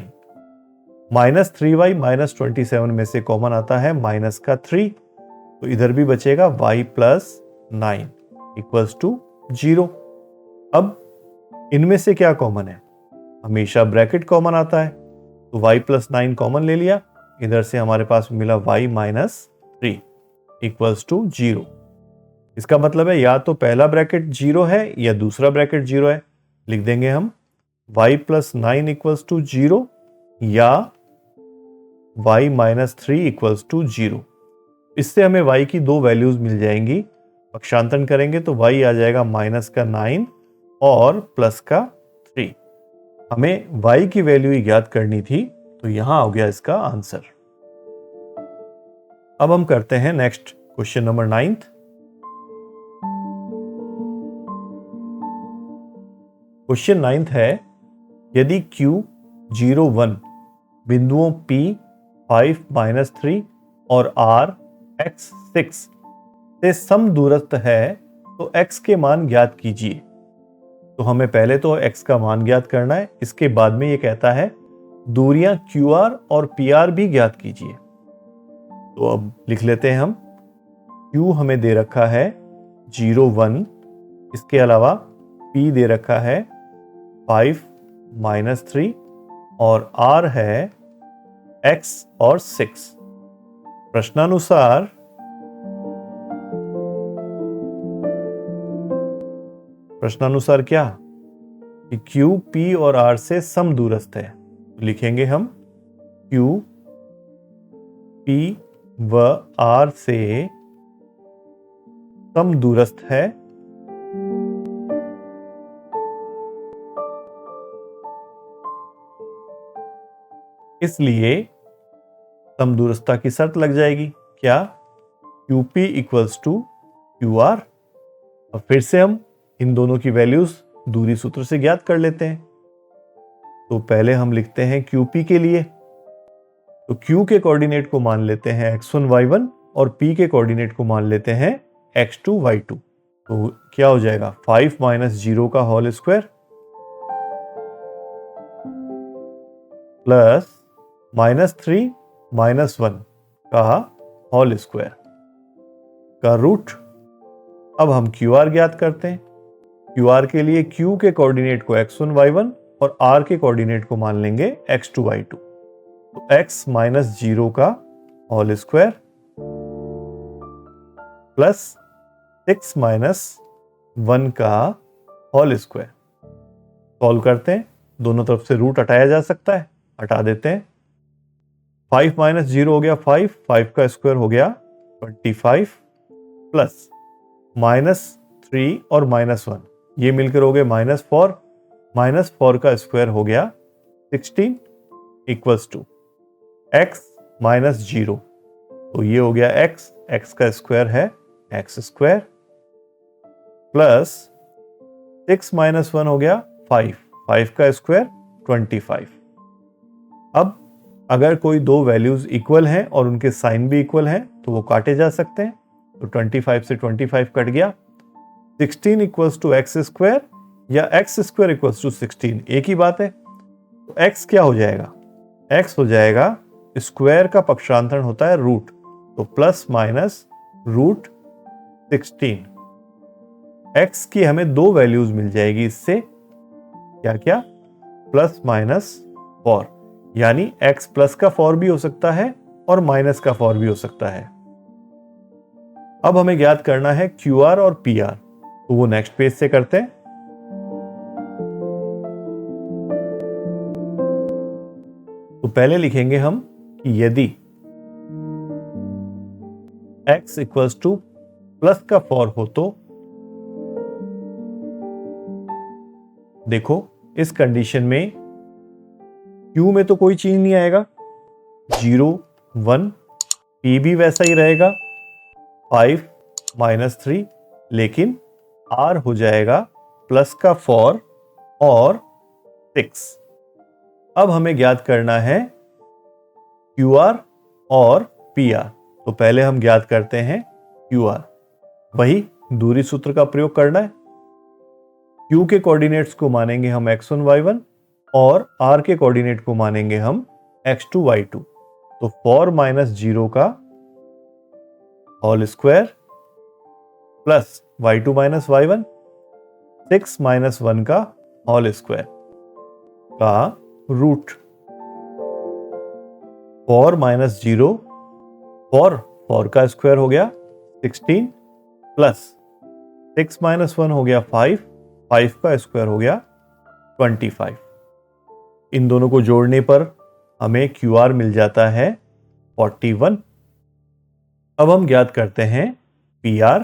Speaker 1: minus 3y minus 27 में से कॉमन आता है माइनस का 3, तो इधर भी बचेगा y प्लस 9 इक्वल्स टू 0। अब इनमें से क्या कॉमन है, हमेशा ब्रैकेट कॉमन आता है, तो y प्लस 9 कॉमन ले लिया, इधर से हमारे पास मिला y माइनस 3 इक्वल्स टू 0। इसका मतलब है या तो पहला ब्रैकेट 0 है या दूसरा ब्रैकेट 0 है। लिख देंगे हम y प्लस 9 इक्वल्स टू 0 या y माइनस 3 इक्वल्स टू 0। इससे हमें y की दो वैल्यूज मिल जाएंगी, पक्षांतरण करेंगे तो y आ जाएगा माइनस का 9 और प्लस का 3। हमें y की वैल्यू ही ज्ञात करनी थी, तो यहां हो गया इसका आंसर। अब हम करते हैं नेक्स्ट क्वेश्चन नंबर 9। क्वेश्चन 9 है, यदि Q 0 1 बिंदुओं P 5 माइनस 3 और R x 6 से समदूरस्थ है तो x के मान ज्ञात कीजिए। तो हमें पहले तो x का मान ज्ञात करना है, इसके बाद में ये कहता है दूरियां QR और PR भी ज्ञात कीजिए। तो अब लिख लेते हैं हम, Q हमें दे रखा है 0 1, इसके अलावा P दे रखा है 5 माइनस 3 और R है x और 6। प्रश्नानुसार क्या कि Q P और R से समदूरस्थ है। लिखेंगे हम Q P व R से समदूरस्थ है, इसलिए समदूरस्थता की शर्त लग जाएगी। क्या, QP इक्वल्स टू QR। अब फिर से हम इन दोनों की वैल्यूज दूरी सूत्र से ज्ञात कर लेते हैं। तो पहले हम लिखते हैं QP के लिए, तो Q के कोऑर्डिनेट को मान लेते हैं x1 y1 और P के कोऑर्डिनेट को मान लेते हैं x2 y2। तो क्या हो जाएगा 5 माइनस 0 का whole square plus minus 3 minus 1 का होल स्क्वायर का रूट। अब हम QR ज्ञात करते हैं। QR के लिए Q के कोऑर्डिनेट को x1 y1 और R के कोऑर्डिनेट को मान लेंगे x2 y2। तो x माइनस 0 का होल स्क्वायर प्लस 6 माइनस 1 का होल स्क्वायर। सॉल्व करते हैं, दोनों तरफ से रूट हटाया जा सकता है, हटा देते हैं। 5 माइनस 0 हो गया 5, 5 का स्क्वायर हो गया 25 प्लस माइनस 3 और माइनस 1, ये मिलकर हो गए -4, -4 का स्क्वायर हो गया 16 इक्वल्स टू x -0, तो ये हो गया x का स्क्वायर है x स्क्वायर प्लस 6 - 1 हो गया 5 का स्क्वायर 25। अब अगर कोई दो वैल्यूज इक्वल हैं और उनके साइन भी इक्वल हैं तो वो काटे जा सकते हैं, तो 25 से 25 कट गया। 16 इक्वल्स टू एक्स स्क्वायर या एक्स स्क्वायर इक्वल्स टू 16 एक ही बात है। तो x क्या हो जाएगा, x हो जाएगा स्क्वायर का पक्षांतरण होता है रूट, तो प्लस माइनस रूट 16। x की हमें दो वैल्यूज मिल जाएगी इससे, क्या क्या, प्लस माइनस 4, यानी x प्लस का 4 भी हो सकता है और माइनस का 4 भी हो सकता है। अब हमें ज्ञात करना है QR और PR, तो वो नेक्स्ट पेज से करते हैं। तो पहले लिखेंगे हम कि यदि x इक्वल्स टू प्लस का 4 हो तो देखो इस कंडीशन में Q में तो कोई चेंज नहीं आएगा, 0 1, P भी वैसा ही रहेगा 5 -3, लेकिन R हो जाएगा प्लस का 4 और 6। अब हमें ज्ञात करना है QR और PR, तो पहले हम ज्ञात करते हैं QR। वही दूरी सूत्र का प्रयोग करना है। Q के कोऑर्डिनेट्स को मानेंगे हम x1 y1 और R के कोऑर्डिनेट को मानेंगे हम x2 y2, तो 4 - 0 का whole square plus y2 - y1 6 - 1 का होल स्क्वायर का रूट 4 - 0 4 का स्क्वायर हो गया 16 प्लस 6 - 1 हो गया 5 का स्क्वायर हो गया 25। इन दोनों को जोड़ने पर हमें QR मिल जाता है 41। अब हम ज्ञात करते हैं PR।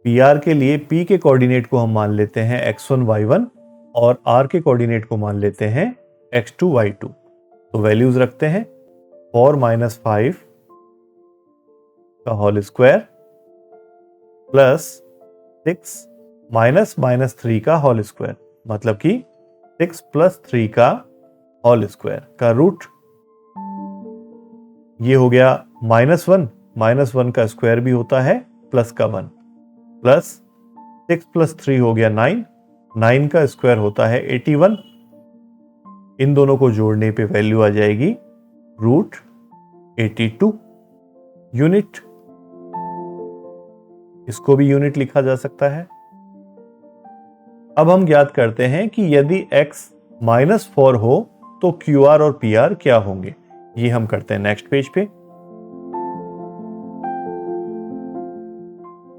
Speaker 1: PR के लिए P के कोऑर्डिनेट को हम मान लेते हैं x1 y1 और R के कोऑर्डिनेट को मान लेते हैं x2 y2, तो वैल्यूज रखते हैं 4 - 5 का होल स्क्वायर प्लस 6 -3 का होल स्क्वायर, मतलब कि 6 + 3 का होल स्क्वायर का रूट, ये हो गया -1 का स्क्वायर भी होता है प्लस का 1, प्लस 6 + 3 हो गया 9 का स्क्वायर होता है 81। इन दोनों को जोड़ने पे वैल्यू आ जाएगी रूट 82 यूनिट। इसको भी यूनिट लिखा जा सकता है। अब हम ज्ञात करते हैं कि यदि x -4 हो तो QR और PR क्या होंगे, ये हम करते हैं नेक्स्ट पेज पे।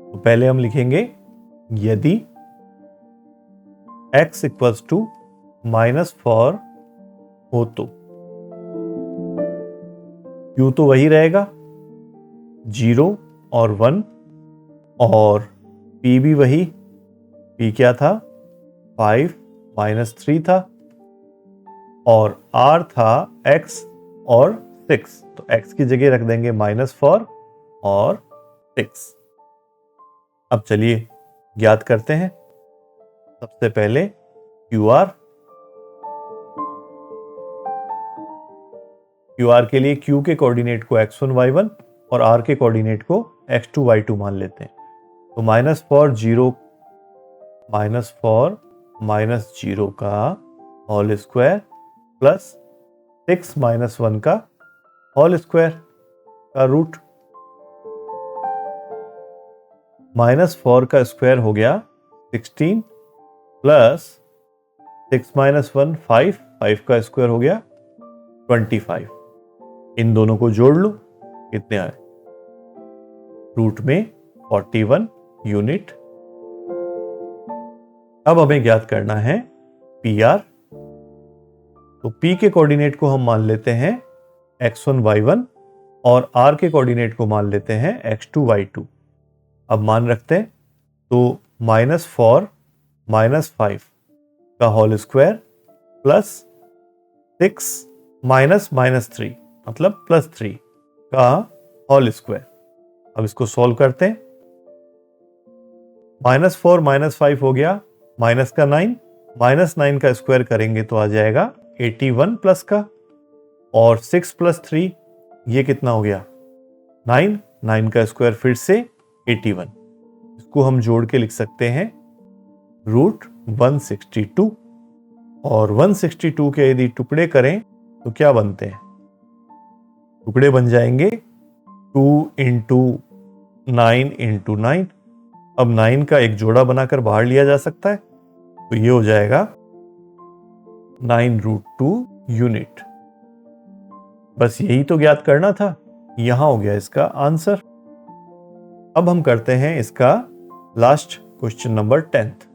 Speaker 1: तो पहले हम लिखेंगे यदि x इक्वल्स टू -4 हो तो Q तो वही रहेगा 0 और 1, और P भी वही, P क्या था 5 - 3 था, और R था x और 6, तो x की जगह रख देंगे -4 और 6। अब चलिए ज्ञात करते हैं। सबसे पहले QR के लिए Q के कोऑर्डिनेट को x1 y1 और R के कोऑर्डिनेट को x2 y2 मान लेते हैं, तो -4 0 -0 का होल स्क्वायर प्लस 6 - 1 का होल स्क्वायर का रूट, -4 का स्क्वायर हो गया 16 प्लस 6 - 1 5 का स्क्वायर हो गया 25। इन दोनों को जोड़ लो, कितने आए, रूट में 41 यूनिट। अब हमें ज्ञात करना है PR। तो P के कोऑर्डिनेट को हम मान लेते हैं x1 y1 और R के कोऑर्डिनेट को मान लेते हैं x2 y2। अब मान रखते हैं, तो -4 -5 का होल स्क्वायर प्लस 6 -3 मतलब +3 का होल स्क्वायर। अब इसको सॉल्व करते हैं। -4 -5 हो गया माइनस का 9, -9 का स्क्वायर करेंगे तो आ जाएगा 81 प्लस का, और 6 + 3 ये कितना हो गया 9, 9 का स्क्वायर फिर से 81। इसको हम जोड़ के लिख सकते हैं √162, और 162 के यदि टुकड़े करें तो क्या बनते हैं? टुकड़े बन जाएंगे 2 × 9 × 9। अब 9 का एक जोड़ा बनाकर बाहर लिया जा सकता है, तो ये हो जाएगा 9√2 यूनिट। बस यही तो ज्ञात करना था, यहां हो गया इसका आंसर। अब हम करते हैं इसका last question number 10th।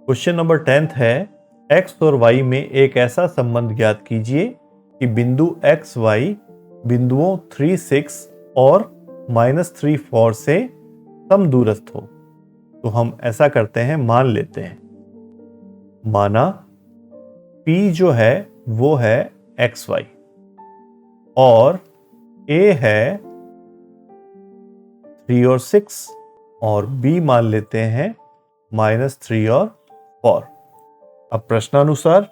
Speaker 1: Question number 10th है, x और y में एक ऐसा संबंध ज्ञात कीजिए कि बिंदु x y बिंदुओं 3 6 और -3 4 से समदूरस्थ हो। तो हम ऐसा करते हैं, मान लेते हैं, माना P जो है वो है XY और A है 3 और 6 और B मान लेते हैं -3 और 4। अब प्रश्नानुसार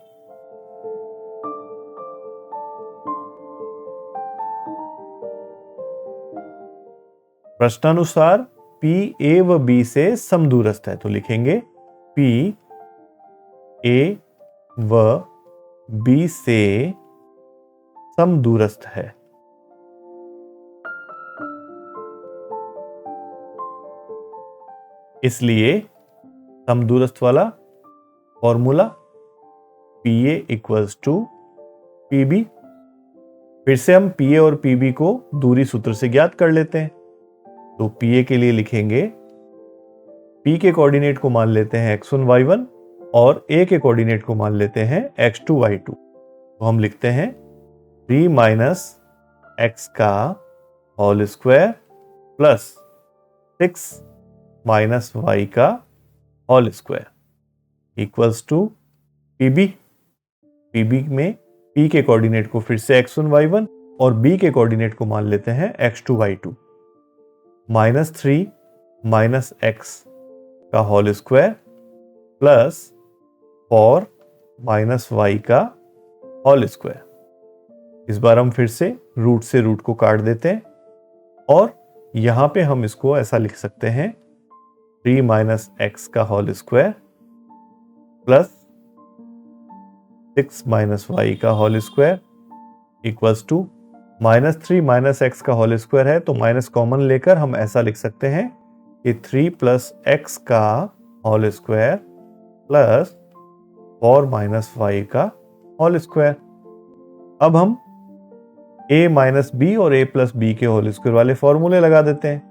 Speaker 1: P A व B से समदूरस्थ है, तो लिखेंगे P A व B से समदूरस्थ है। इसलिए समदूरस्थ वाला फॉर्मूला PA = PB। फिर से हम PA और PB को दूरी सूत्र से ज्ञात कर लेते हैं। तो PA के लिए लिखेंगे, P के कोऑर्डिनेट को मान लेते हैं x1 y1 और A के कोऑर्डिनेट को मान लेते हैं x2 y2। तो हम लिखते हैं 3 - x का होल स्क्वायर प्लस 6 - y का whole square equals to PB। PB में P के कोऑर्डिनेट को फिर से x1 y1 और B के कोऑर्डिनेट को मान लेते हैं x2 y2। -3 - x का होल स्क्वायर प्लस 4 - y का होल स्क्वायर। इस बार हम फिर से रूट से रूट को काट देते हैं और यहां पे हम इसको ऐसा लिख सकते हैं 3 - x का होल स्क्वायर प्लस 6 - y का whole square equals to -3 - x का होल स्क्वायर है तो माइनस कॉमन लेकर हम ऐसा लिख सकते हैं कि 3 + x का होल स्क्वायर प्लस 4 - y का होल स्क्वायर। अब हम a - b और a + b के होल स्क्वायर वाले फॉर्मूले लगा देते हैं।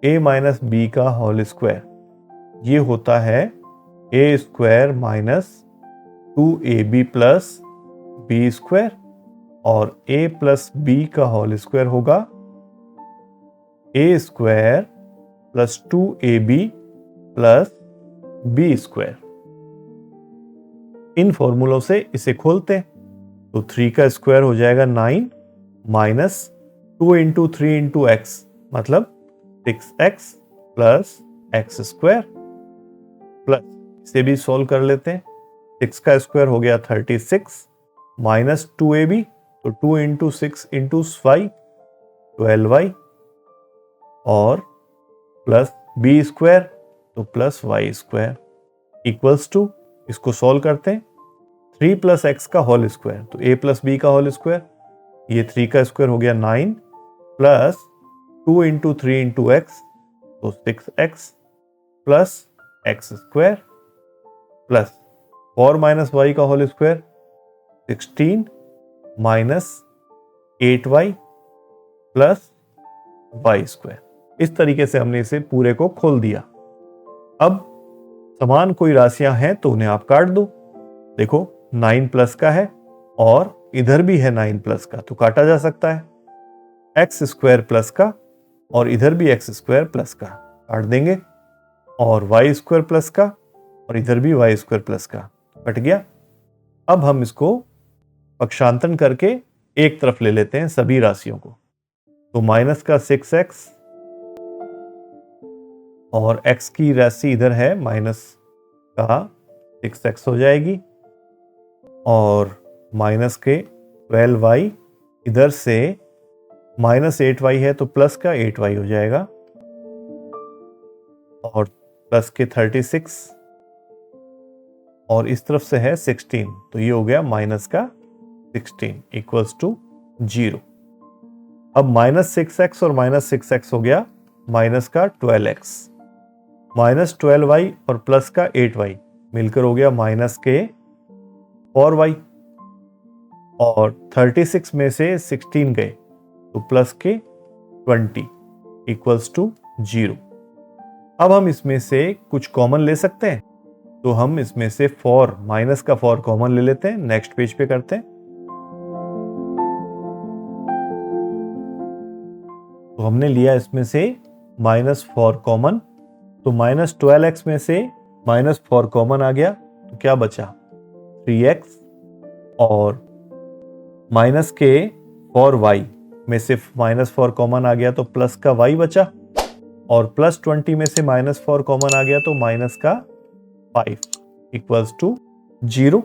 Speaker 1: a - b का होल स्क्वायर ये होता है a² - 2ab + b स्क्वायर, और a + b का होल स्क्वायर होगा a² + 2ab + b स्क्वायर। इन फॉर्मूलों से इसे खोलते हैं तो 3 का स्क्वायर हो जाएगा 9 माइनस 2 × 3 × x मतलब 6x + x² प्लस, इसे भी सॉल्व कर लेते हैं। 6 का स्क्वायर हो गया 36 माइनस 2ab तो 2 × 6 × 5 12y और प्लस b स्क्वायर तो प्लस y² इक्वल्स टू, इसको सॉल्व करते हैं, 3 + x का होल स्क्वायर तो a + b का होल स्क्वायर, ये 3 का स्क्वायर हो गया 9 प्लस 2 × 3 × x तो 6x plus x² plus 4 - y का whole square 16 minus 8y plus y²। इस तरीके से हमने इसे पूरे को खोल दिया। अब समान कोई राशियां हैं तो उन्हें आप काट दो। देखो 9 प्लस का है और इधर भी है 9 प्लस का तो काटा जा सकता है। x² प्लस का और इधर भी एक्स स्क्वायर प्लस का काट देंगे, और वाई स्क्वायर प्लस का, और इधर भी वाई स्क्वायर प्लस का कट गया। अब हम इसको पक्षांतरण करके एक तरफ ले लेते हैं सभी राशियों को। तो माइनस का 6x और x की राशि इधर है माइनस का 6x हो जाएगी, और माइनस के 12y इधर से माइनस 8y है तो प्लस का 8y हो जाएगा, और प्लस के 36 और इस तरफ से है 16, तो ये हो गया माइनस का 16 इक्वल्स टू 0। अब माइनस 6x और माइनस 6x हो गया माइनस का 12x, माइनस 12y और प्लस का 8y मिलकर हो गया माइनस के 4y, और 36 में से 16 गए तो प्लस के 20 इक्वल्स टू 0। अब हम इसमें से कुछ कॉमन ले सकते हैं, तो हम इसमें से 4 माइनस का 4 कॉमन ले लेते हैं। नेक्स्ट पेज पे करते हैं। तो हमने लिया इसमें से -4 कॉमन, तो -12x में से -4 कॉमन आ गया, तो क्या बचा 3x, और माइनस के 4y में से -4 कॉमन आ गया तो प्लस का y बचा, और प्लस 20 में से -4 कॉमन आ गया तो माइनस का 5 इक्वल्स टू 0।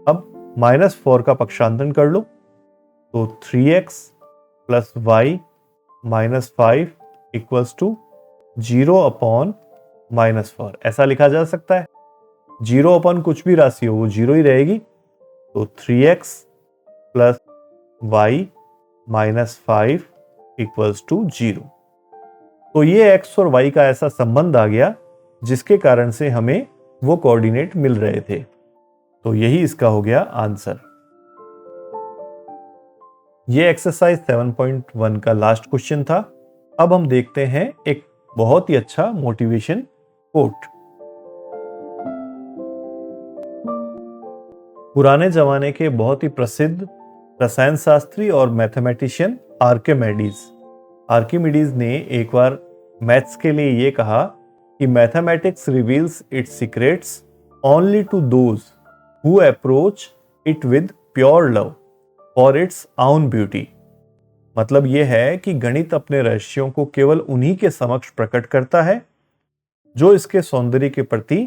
Speaker 1: अब -4 का पक्षांतरण कर लो, तो 3x plus y -5 equals to 0 upon -4 ऐसा लिखा जा सकता है। 0 अपॉन कुछ भी राशि हो वो 0 ही रहेगी, तो 3x plus y -5 equals to 0। तो ये x और y का ऐसा संबंध आ गया जिसके कारण से हमें वो कोऑर्डिनेट मिल रहे थे। तो यही इसका हो गया आंसर। ये एक्सरसाइज 7.1 का लास्ट क्वेश्चन था। अब हम देखते हैं एक बहुत ही अच्छा मोटिवेशन कोट। पुराने जमाने के बहुत ही प्रसिद्ध रसायन शास्त्री और मैथमेटिशियन आर्किमिडीज ने एक बार मैथ्स के लिए ये कहा कि mathematics reveals its secrets only to those who approach it with pure love for its own beauty. मतलब यह है कि गणित अपने रहस्यों को केवल उन्हीं के समक्ष प्रकट करता है जो इसके सौंदर्य के प्रति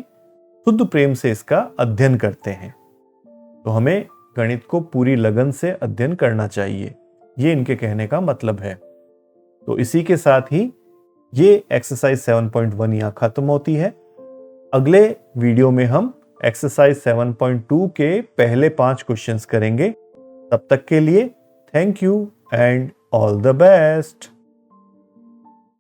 Speaker 1: शुद्ध प्रेम से इसका अध्ययन करते हैं। तो हमें गणित को पूरी लगन से अध्ययन करना चाहिए, ये इनके कहने का मतलब है। तो इसी के साथ ही ये एक्सरसाइज 7.1 यहां खत्म होती है। अगले वीडियो में हम एक्सरसाइज 7.2 के पहले 5 क्वेश्चंस करेंगे। तब तक के लिए thank you and all the best.